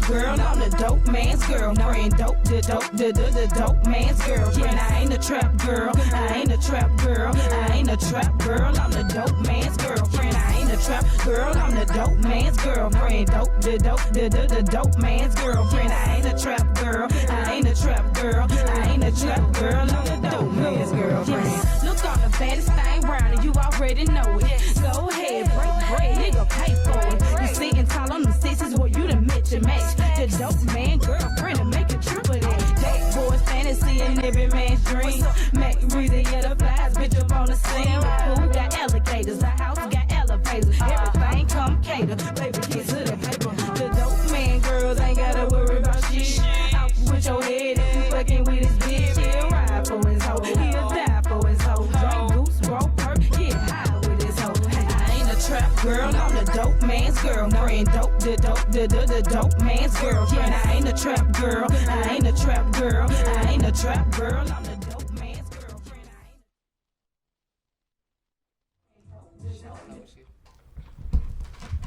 girl, I'm the dope man's girlfriend. The dope man's girlfriend. I ain't a trap girl, I ain't a trap girl, I ain't a trap girl, I'm the dope man's girlfriend. I ain't a trap girl, I'm the dope man's girlfriend. The dope man's girlfriend. I ain't a trap girl, I ain't a trap girl, I ain't a trap girl, I'm the dope man's girlfriend. Look on the baddest thing round and you already know it. Go ahead, break, nigga, pay for it. You sitting tall on the sixes, boy, you the Mitch match. The dope man girlfriend and make a trip of that. That boy's fantasy and every man's dream. Make Bre-Z, yeah, the flies, bitch up on the scene. The pool got alligators, the house got elevators. Everything come cater, baby, kiss to the paper. The dope man girls ain't gotta worry about shit. Out with your head if you fucking with his bitch. He'll ride for his hoe, he'll die for his hoe. Drink goose, roll perk, get high with his hoe. I ain't a trap girl, I'm the dope man's girlfriend. The dope man's girlfriend. I ain't a trap girl, I ain't a trap girl, I ain't a trap girl, I'm the dope man's girlfriend.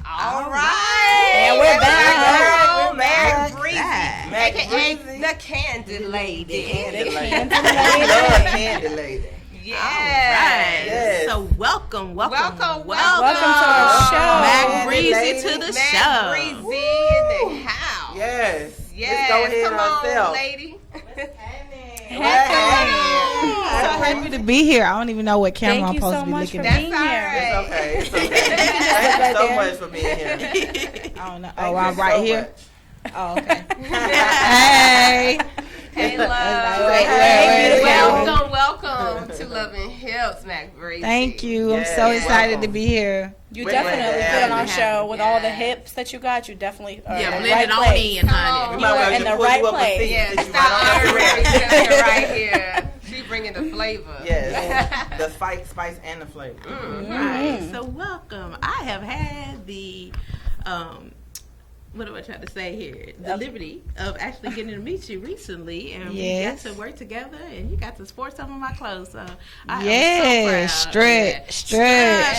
All right. And we're back. We're back. Bre-Z, the Kandi Lady. Love Kandi Lady. Yes. Right. Yes. So welcome Welcome to our show. Mac Bre-Z to the show. Bre-Z in the house. Yes. Yes. Let's go ahead Come on, ourselves. lady. Hey. So happy to be here. I don't even know what camera I'm Thank you supposed so to be much looking for at. That's being all here. right. It's okay. Thank you so much for being here. I don't know. Thank Oh, you I'm so right here. much. Oh, okay. Hey. Hey, love. Wait. Welcome to Love and Hips, Mac Bre-Z. Thank you. I'm Yes, so excited welcome. to be here. You We're definitely glad to fit have on our you. show with all the hips that you got. You definitely are Yeah, in the blend right it on place. in, Come honey. on. We might well in just the pull right you up a place. seat. Yeah, Sit you stop right on already there. sitting right here. She bringing the flavor. Yes. The spice and the flavor. Right. So welcome. I have had the what am I trying to say here? The liberty of actually getting to meet you recently, and Yes. we got to work together, and you got to sport some of my clothes. So I Yeah, am so proud. stretch. Stretch.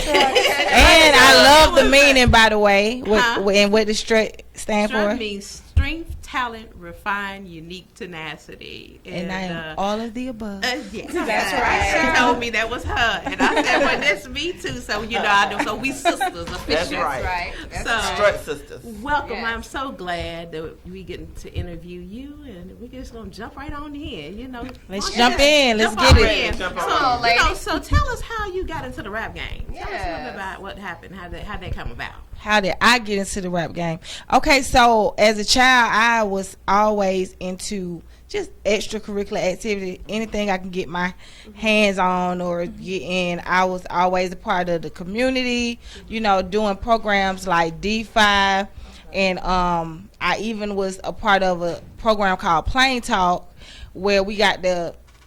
And I love the meaning, by the way, Huh? and what the stretch stand Strength for. means strength, talent, refined, unique tenacity. And I am all of the above. Yeah. That's right. She told me that was her, and I said, "Well, that's me too." So I know. So we sisters officially. That's right. Right. That's So- right. Strut sisters. Welcome. Yes. I'm so glad that we get to interview you, and we're just gonna jump right on in. Let's Let's jump in. Let's jump get on it. in. Jump So, on in. so tell us how you got into the rap game. Tell us a Yes. little bit about what happened. How that come about. How did I get into the rap game? Okay, so as a child, I was always into just extracurricular activity, anything I can get my hands on or get in. I was always a part of the community, doing programs like D5, and I even was a part of a program called Plain Talk, where we got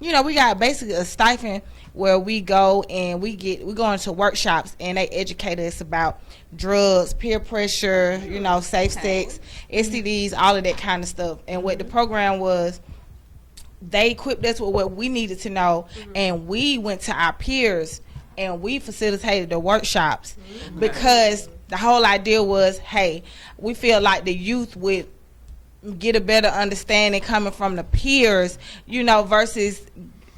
we got basically a stipend where we go and we go into workshops and they educate us about drugs, peer pressure, safe sex, STDs, all of that kind of stuff. And what the program was, they equipped us with what we needed to know, and we went to our peers and we facilitated the workshops because the whole idea was, hey, we feel like the youth would get a better understanding coming from the peers, versus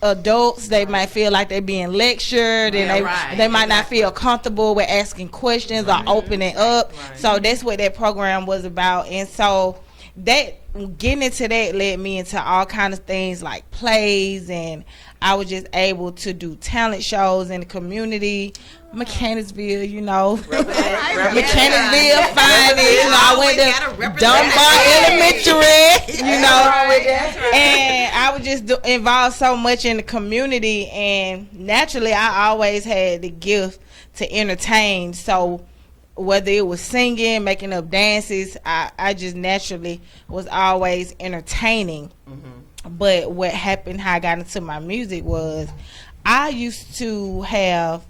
adults. They might feel like they're being lectured, and they might not feel comfortable with asking questions or opening up. So that's what that program was about. And so that getting into that led me into all kinds of things like plays, and I was just able to do talent shows in the community. Mechanicsville, Mechanicsville, finest. I went to Dunbar Elementary, and I was just involved so much in the community, and naturally I always had the gift to entertain. So whether it was singing, making up dances, I just naturally was always entertaining. But what happened, how I got into my music was, I used to have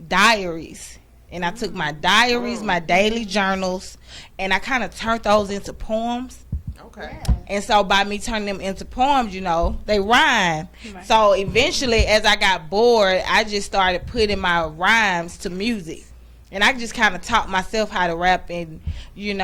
diaries, and I took my diaries, my daily journals, and I kind of turned those into poems. Okay. And so by me turning them into poems, they rhyme. So eventually, as I got bored, I just started putting my rhymes to music. and I just kind of taught myself how to rap, and it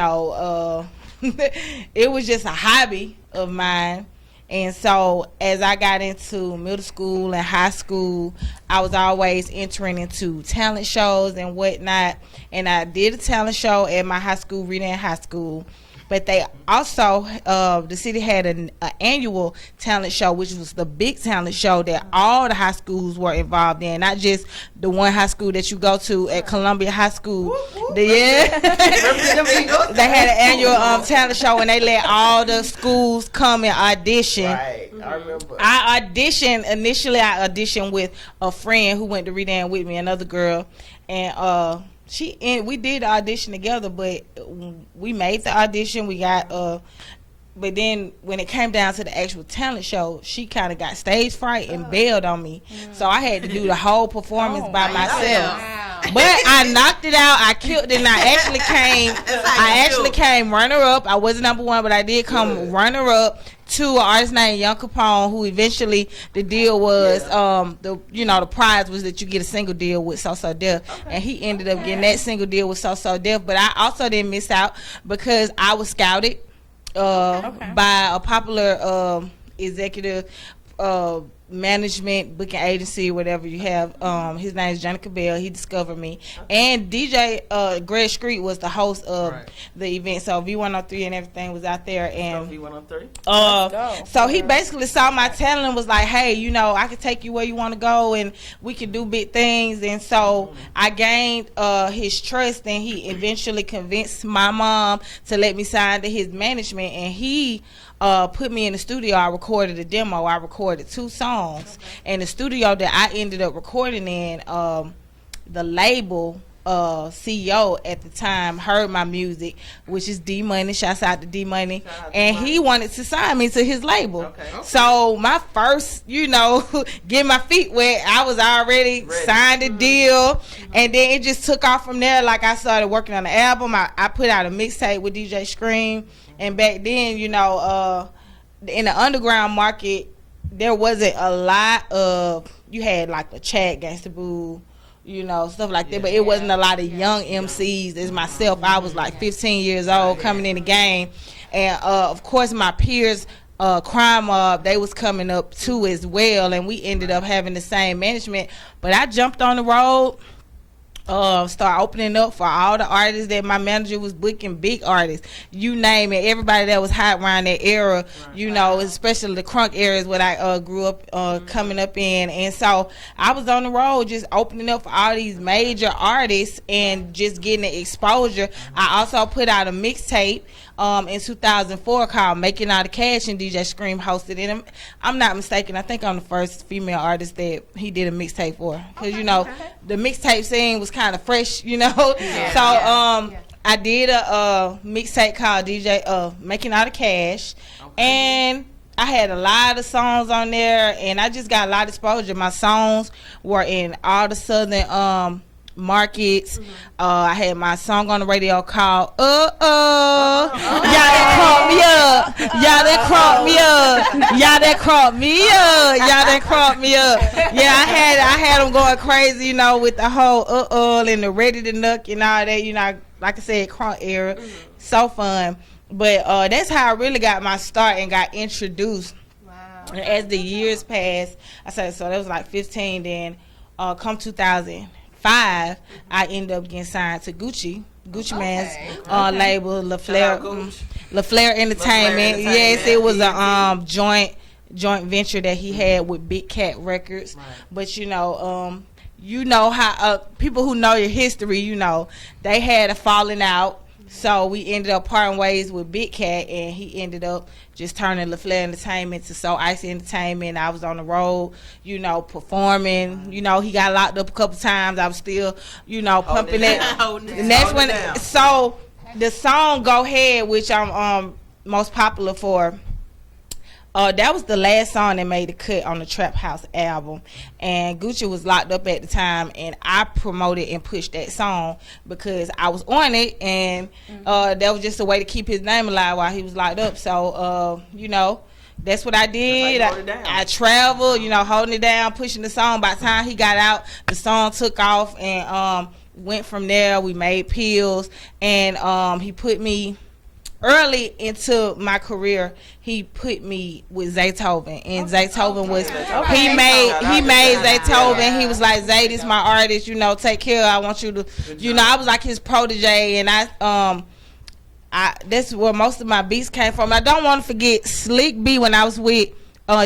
was just a hobby of mine. And so as I got into middle school and high school, I was always entering into talent shows and whatnot. And I did a talent show at my high school, Reading High School. But they also, the city had an annual talent show, which was the big talent show that all the high schools were involved in, not just the one high school that you go to at Columbia High School. They had an annual talent show, and they let all the schools come and audition. Right, I remember. I auditioned with a friend who went to Redan with me, another girl, and we did the audition together, but we made the audition. We got but then when it came down to the actual talent show, she kind of got stage fright and bailed on me. So I had to do the whole performance by myself. Wow. But I knocked it out. I killed it, and I actually came runner up. I wasn't number one, but I did come runner up to an artist named Young Capone, who eventually the deal was the prize was that you get a single deal with So So Def, and he ended up getting that single deal with So So Def. But I also didn't miss out because I was scouted by a popular executive management booking agency, whatever you have. His name is Johnny Cabell. He discovered me, and DJ Greg Street was the host of the event. So V103 and everything was out there, and V103. So he basically saw my talent and was like, "Hey, I can take you where you want to go, and we can do big things." And so I gained his trust, and he eventually convinced my mom to let me sign to his management, and he put me in the studio. I recorded a demo. I recorded 2 songs. And the studio that I ended up recording in, the label CEO at the time heard my music, which is D Money. Shouts out to D Money. And he wanted to sign me to his label. Okay. So my first, get my feet wet, I was already signed a deal. And then it just took off from there. Like, I started working on the album. I put out a mixtape with DJ Scream. And back then, in the underground market, there wasn't a lot of, you had like the Chad Gangsta Boo, stuff like that, but it wasn't a lot of young MCs as myself. I was like 15 years old coming in the game. And of course my peers, Crime Mob, they was coming up too as well, and we ended up having the same management. But I jumped on the road. Start opening up for all the artists that my manager was booking, big artists, you name it, everybody that was hot around that era, especially the crunk era is what I grew up coming up in. And so I was on the road just opening up for all these major artists and just getting the exposure. I also put out a mixtape in 2004 called Making All the Cash, and DJ Scream hosted it. I'm not mistaken, I think I'm the first female artist that he did a mixtape for, because the mixtape scene was kind of fresh, I did a mixtape called DJ Making All the Cash, and I had a lot of songs on there, and I just got a lot of exposure. My songs were in all the southern markets. I had my song on the radio called y'all that crunk me up, y'all that crunk me up, y'all that crunk me up, y'all that crunk me up. Yeah, I had them going crazy, with the whole and the Ready to Nuck and all that, like I said, crunk era. So fun. But that's how I really got my start and got introduced. Wow. And as the years passed, I said, so that was like 15, then come 2005, I ended up getting signed to JuiceMan's label, LaFleur Entertainment. Yes, it was a joint venture that he had with Big Cat Records. Right. But how people who know your history, they had a falling out. So we ended up parting ways with Big Cat, and he ended up just turning LaFleur Entertainment to So Icy Entertainment. I was on the road, performing. He got locked up a couple times. I was still, pumping it. And that's when. So the song "Go Ahead," which I'm most popular for. That was the last song that made the cut on the Trap House album, and Gucci was locked up at the time, and I promoted and pushed that song because I was on it, and that was just a way to keep his name alive while he was locked up. So that's what I did. I traveled, holding it down, pushing the song. By the time he got out, the song took off, and went from there. We made pills, and he put me early into my career. He put me with Zaytoven, and Zaytoven was he made Zaytoven. He was like, Zay, this my artist, you know, take care. I want you to, you know, I was like his protege, and I that's where most of my beats came from. I don't want to forget Slick B. When I was with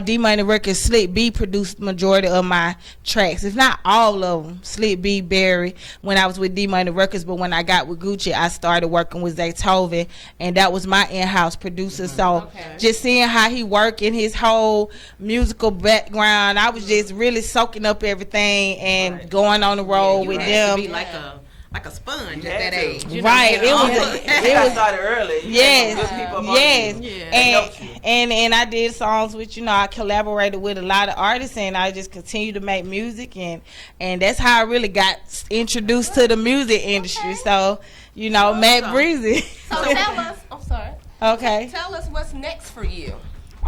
D Money Records, Slick B produced majority of my tracks, if not all of them. Slick B, Barry, when I was with D Money Records, but when I got with Gucci, I started working with Zaytoven, and that was my in-house producer. So just seeing how he worked in his whole musical background, I was just really soaking up everything and going on the road with them. To be like a sponge at that age. You know, right. It was started early. Yes. Yeah. And I did songs with, you know, I collaborated with a lot of artists, and I just continued to make music, and that's how I really got introduced to the music industry. So, you know, Matt Bre-Z. So tell us, I'm sorry. Okay. Tell us what's next for you.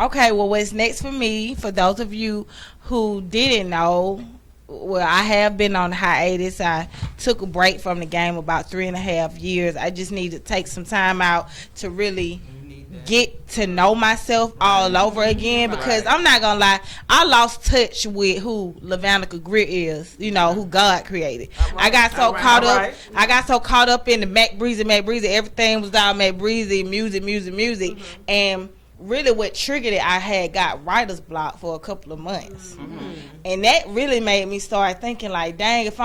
Okay, well, what's next for me, for those of you who didn't know, well, I have been on hiatus. I took a break from the game about 3.5 years. I just need to take some time out to really get to know myself all over again, because I'm not gonna lie, I lost touch with who Levanica Greer is, you know, who God created. I got so caught up in the Mac Bre-Z, everything was all Mac Bre-Z, music, and really what triggered it, I had got writer's block for a couple of months, and that really made me start thinking like, dang, if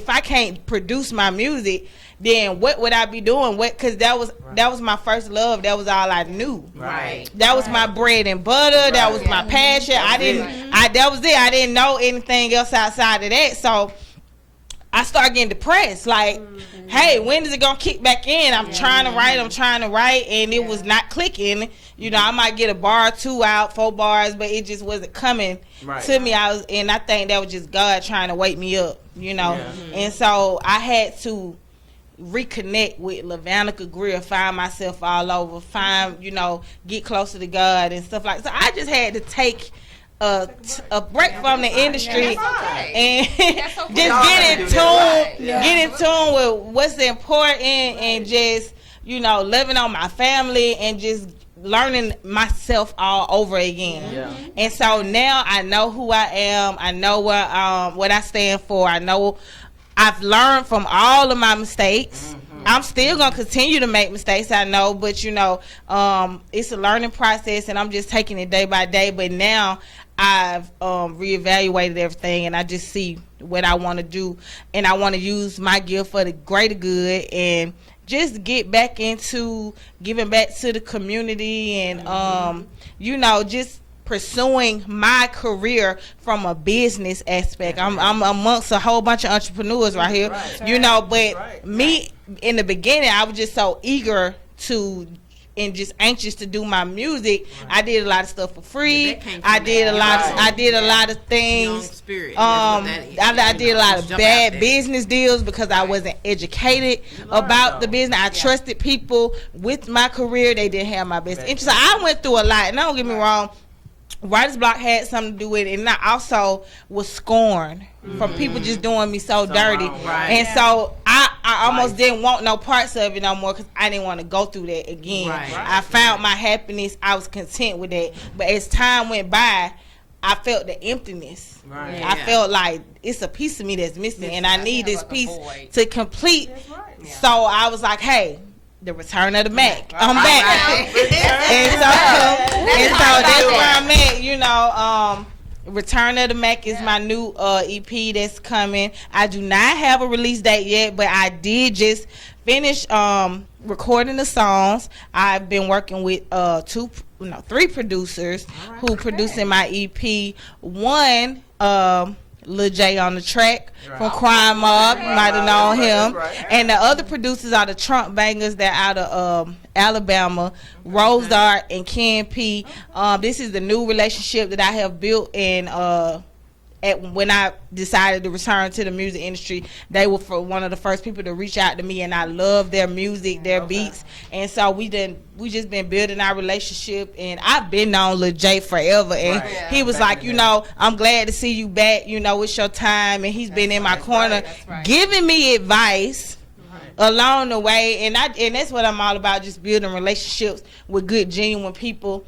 I can't produce my music, then what would I be doing? Because that was my first love. That was all I knew. That was my bread and butter. That was my passion. That was it. I didn't know anything else outside of that. So I started getting depressed. Like, hey, when is it gonna kick back in? I'm trying to write, and it was not clicking. You know, I might get a bar or two out, 4 bars, but it just wasn't coming to me. And I think that was just God trying to wake me up. You know, and so I had to reconnect with Levanica Greer, find myself all over, get closer to God and stuff like that. So I just had to take a break from the industry and just get in tune with what's important, and just, you know, living on my family and just learning myself all over again. And so now I know who I am. I know what I stand for. I know I've learned from all of my mistakes. I'm still gonna continue to make mistakes, I know, but you know, it's a learning process, and I'm just taking it day by day. But now I've reevaluated everything, and I just see what I want to do, and I want to use my gift for the greater good, and just get back into giving back to the community, and you know, just pursuing my career from a business aspect. I'm amongst a whole bunch of entrepreneurs right here, you know, but me in the beginning, I was just so eager to and just anxious to do my music. I did a lot of stuff for free. I did a lot of things. I did a lot of bad business deals because I wasn't educated about the business. I trusted people with my career. They didn't have my best interest. So I went through a lot, and don't get me wrong, writer's block had something to do with it, and I also was scorned from people just doing me so dirty, and so I almost didn't want no parts of it no more, because I didn't want to go through that again. I found my happiness. I was content with that, but as time went by, I felt the emptiness. I felt like it's a piece of me that's missing, and I need this piece to complete. So I was like, hey, the return of the Mac. I'm back. and so that's where I'm at, you know. Return of the Mac is my new EP that's coming. I do not have a release date yet, but I did just finish recording the songs. I've been working with 3 producers who producing my EP. One, Lil J on the track from Crime Mob, might have known him, and the other producers are the Trump Bangers. They're out of Alabama, Rose Art and Ken P. This is the new relationship that I have built, and when I decided to return to the music industry, they were for one of the first people to reach out to me, and I love their music, their beats, and so we just been building our relationship, and I've been on Lil J forever, and he was like, you know, I'm glad to see you back, you know, it's your time, and he's been in my corner giving me advice along the way, and that's what I'm all about, just building relationships with good, genuine people